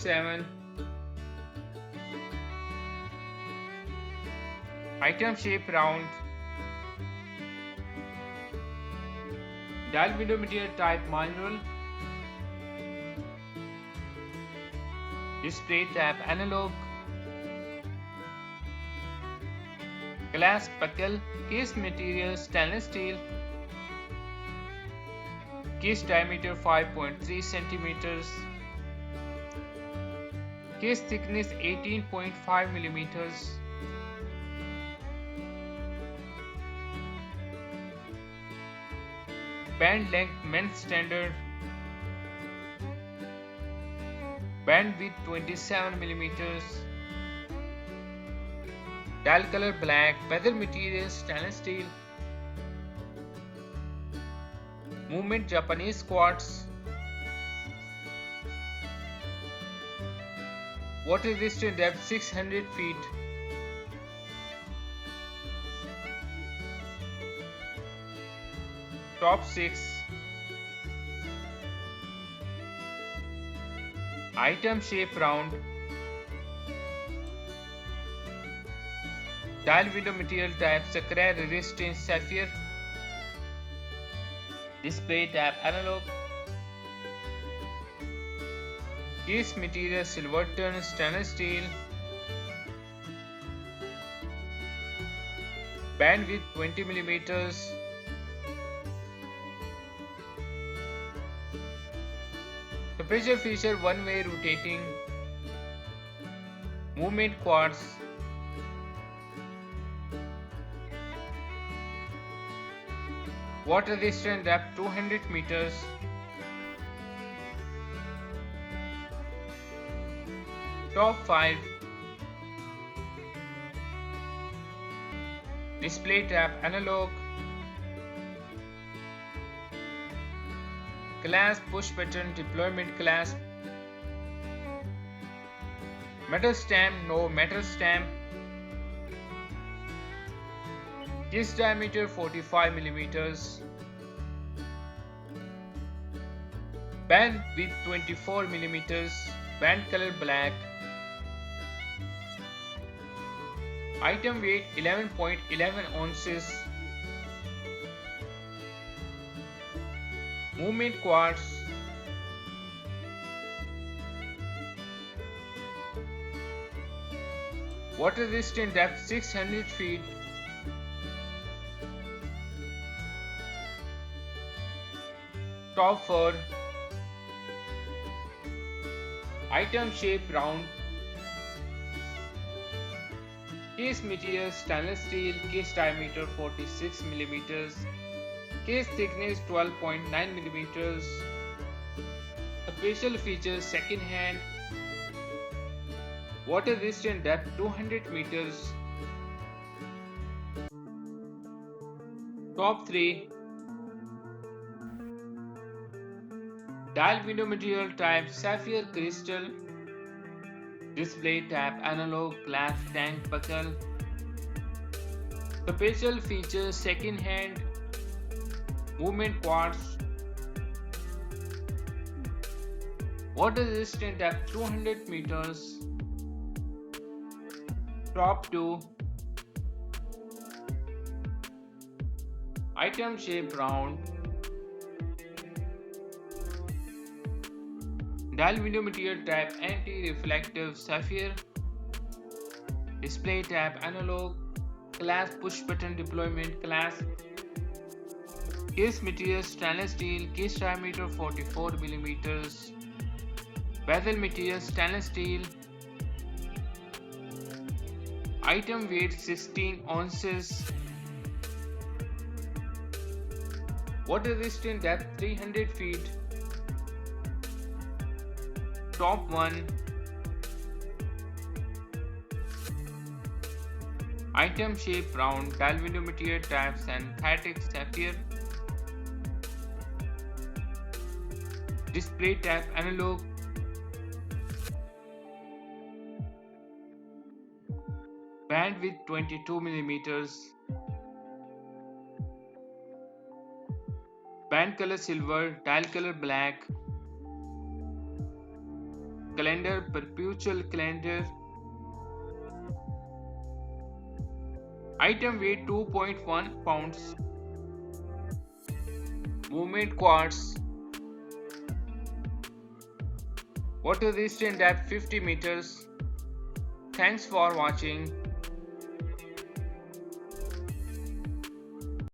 7. Item shape round. Dial window material type manual. Display tab analog. Glass buckle. Case material stainless steel. Case diameter 5.3 centimeters. Case thickness 18.5 millimeters. Band length men's standard. Band width 27 millimeters. Dial color black. Bezel material stainless steel. Movement Japanese quartz. Water resistant depth 600 feet. Top 6. Item shape round. Dial window material type scratch resistant sapphire. Display tab analog. Case material Silverton stainless steel. Band width 20 millimeters. Temperature feature one-way rotating. Movement quartz. Water resistant depth 200 meters. Top 5. Display tab analog. Clasp push button deployment clasp. Metal stamp no metal stamp. Case diameter 45 millimeters. Band width 24 millimeters. Band color black. Item weight 11.11 ounces. Movement quartz. Water resistant depth 600 feet. Top 4. Item shape round. Case material stainless steel. Case diameter 46 millimeters. Case thickness 12.9 millimeters. Special features second hand. Water resistant depth 200 meters. Top 3. Dial window material type sapphire crystal. Display tab analog glass tank buckle. Special features second hand. Movement quartz. Water resistant depth 200 meters. Top 2. Item shape round. Dial window material type anti-reflective sapphire. Display tab analog. Clasp push button deployment clasp. Case material stainless steel. Case diameter 44 millimeters. Bezel material stainless steel. Item weight 16 ounces. Water resistant depth 300 feet. Top 1. Item shape round. Dial window material type synthetic sapphire. Display tab analog. Band width 22 millimeters. Band color silver. Dial color black. calendar, perpetual calendar. Item weight 2.1 pounds. Movement quartz. Water resistant depth 50 meters. Thanks for watching.